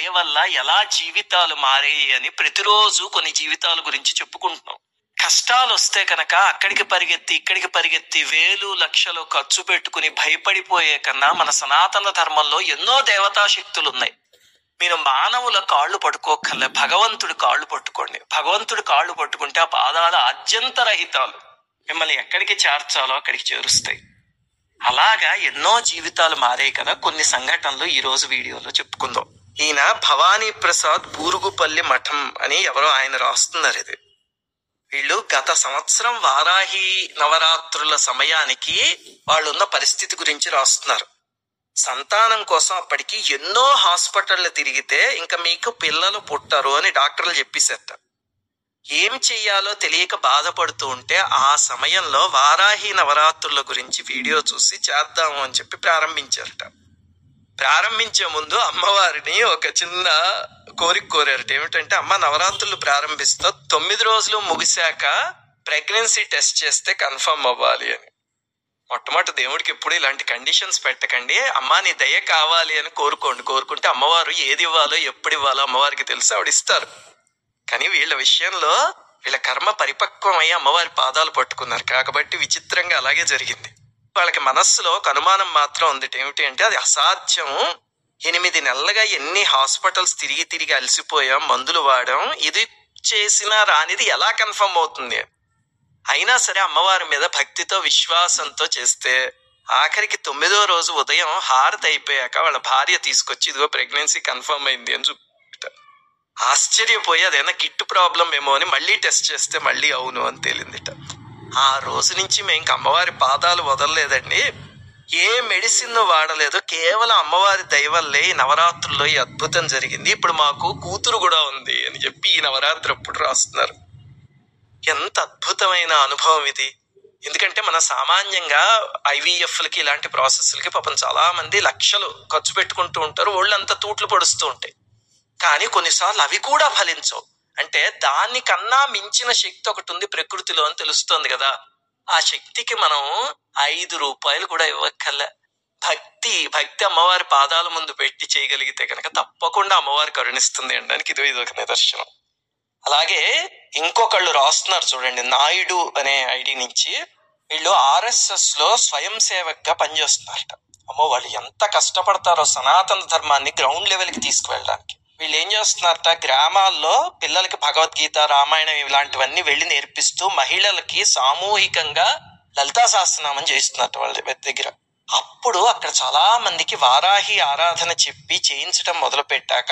దయ వల్ల ఎలా జీవితాలు మారాయి అని ప్రతిరోజు కొన్ని జీవితాల గురించి చెప్పుకుంటున్నాం. కష్టాలు వస్తే కనుక అక్కడికి పరిగెత్తి ఇక్కడికి పరిగెత్తి వేలు లక్షలు ఖర్చు పెట్టుకుని భయపడిపోయే కన్నా మన సనాతన ధర్మంలో ఎన్నో దేవతా శక్తులు ఉన్నాయి. మీరు మానవుల కాళ్ళు పట్టుకోకల్లా భగవంతుడి కాళ్ళు పట్టుకోండి. భగవంతుడి కాళ్ళు పట్టుకుంటే ఆ పాదాల అత్యంతరహితాలు మిమ్మల్ని ఎక్కడికి చేర్చాలో అక్కడికి చేరుస్తాయి. అలాగా ఎన్నో జీవితాలు మారాయి కదా. కొన్ని సంఘటనలు ఈ రోజు వీడియోలో చెప్పుకుందాం. ఈయన భవానీ ప్రసాద్ బూరుగుపల్లి మఠం అని ఎవరో ఆయన రాస్తున్నారు. ఇది వీళ్ళు గత సంవత్సరం వారాహి నవరాత్రుల సమయానికి వాళ్ళున్న పరిస్థితి గురించి రాస్తున్నారు. సంతానం కోసం అప్పటికి ఎన్నో హాస్పిటళ్ళు తిరిగితే ఇంకా మీకు పిల్లలు పుట్టరు అని డాక్టర్లు చెప్పేశారట. ఏం చెయ్యాలో తెలియక బాధపడుతూ ఉంటే ఆ సమయంలో వారాహి నవరాత్రుల గురించి వీడియో చూసి చేద్దాము అని చెప్పి ప్రారంభించారట. ప్రారంభించే ముందు అమ్మవారిని ఒక చిన్న కోరిక కోరారట. ఏమిటంటే, అమ్మ నవరాత్రులు ప్రారంభిస్తా 9 రోజులు ముగిశాక ప్రెగ్నెన్సీ టెస్ట్ చేస్తే కన్ఫర్మ్ అవ్వాలి అని. మొట్టమొదటి దేవుడికి ఎప్పుడు ఇలాంటి కండిషన్స్ పెట్టకండి. అమ్మ నీ దయ కావాలి అని కోరుకోండి. కోరుకుంటే అమ్మవారు ఏది ఇవ్వాలో ఎప్పుడు ఇవ్వాలో అమ్మవారికి తెలిసి ఆవిడ ఇస్తారు. కానీ వీళ్ళ విషయంలో వీళ్ళ కర్మ పరిపక్వమై అమ్మవారి పాదాలు పట్టుకున్నారు కాబట్టి విచిత్రంగా అలాగే జరిగింది. వాళ్ళకి మనస్సులో ఒక అనుమానం మాత్రం ఉంది. ఏమిటి అంటే, అది అసాధ్యం. 8 నెలలుగా ఎన్ని హాస్పిటల్స్ తిరిగి తిరిగి అలసిపోయాం, మందులు వాడాం, ఇది చేసినా రానిది ఎలా కన్ఫర్మ్ అవుతుంది. అయినా సరే అమ్మవారి మీద భక్తితో విశ్వాసంతో చేస్తే ఆఖరికి 9వ రోజు ఉదయం హారతి అయిపోయాక వాళ్ళ భార్య తీసుకొచ్చి ఇదిగో ప్రెగ్నెన్సీ కన్ఫర్మ్ అయింది అని చూపిస్తారు. ఆశ్చర్యపోయి అదేనా కిట్ ప్రాబ్లం ఏమో అని మళ్ళీ టెస్ట్ చేస్తే మళ్ళీ అవును అని తేలిందిట. ఆ రోజు నుంచి మేము అమ్మవారి పాదాలు వదలలేదండి. ఏ మెడిసిన్ వాడలేదు. కేవలం అమ్మవారి దయ వల్లే ఈ నవరాత్రుల్లో ఈ అద్భుతం జరిగింది. ఇప్పుడు మాకు కూతురు కూడా ఉంది అని చెప్పి ఈ నవరాత్రి అప్పుడు రాస్తున్నారు. ఎంత అద్భుతమైన అనుభవం ఇది. ఎందుకంటే మన సామాన్యంగా ఐవీఎఫ్లకి ఇలాంటి ప్రాసెస్లకి పాపం చాలా మంది లక్షలు ఖర్చు పెట్టుకుంటూ ఉంటారు. ఒళ్ళంతా తూట్లు పొడుస్తూ ఉంటాయి. కానీ కొన్నిసార్లు అవి కూడా ఫలించవు. అంటే దానికన్నా మించిన శక్తి ఒకటి ఉంది ప్రకృతిలో అని తెలుస్తోంది కదా. ఆ శక్తికి మనం 5 రూపాయలు కూడా ఇవ్వక్కర్లే. భక్తి అమ్మవారి పాదాల ముందు పెట్టి చేయగలిగితే కనుక తప్పకుండా అమ్మవారి కరుణిస్తుంది అనడానికి ఇదొక నిదర్శనం. అలాగే ఇంకొకళ్ళు రాస్తున్నారు చూడండి, నాయుడు అనే ఐడి నుంచి. వీళ్ళు RSS లో స్వయం సేవక్గా పనిచేస్తున్నారట. అమ్మో, వాళ్ళు ఎంత కష్టపడతారో సనాతన ధర్మాన్ని గ్రౌండ్ లెవెల్కి తీసుకువెళ్ళడానికి. వీళ్ళు ఏం చేస్తున్నారట, గ్రామాల్లో పిల్లలకి భగవద్గీత, రామాయణం ఇలాంటివన్నీ వెళ్ళి నేర్పిస్తూ మహిళలకి సామూహికంగా లలితా సహస్రనామం చేస్తున్నట్టు వాళ్ళ దగ్గర. అప్పుడు అక్కడ చాలా మందికి వారాహి ఆరాధన చెప్పి చేయించడం మొదలు పెట్టాక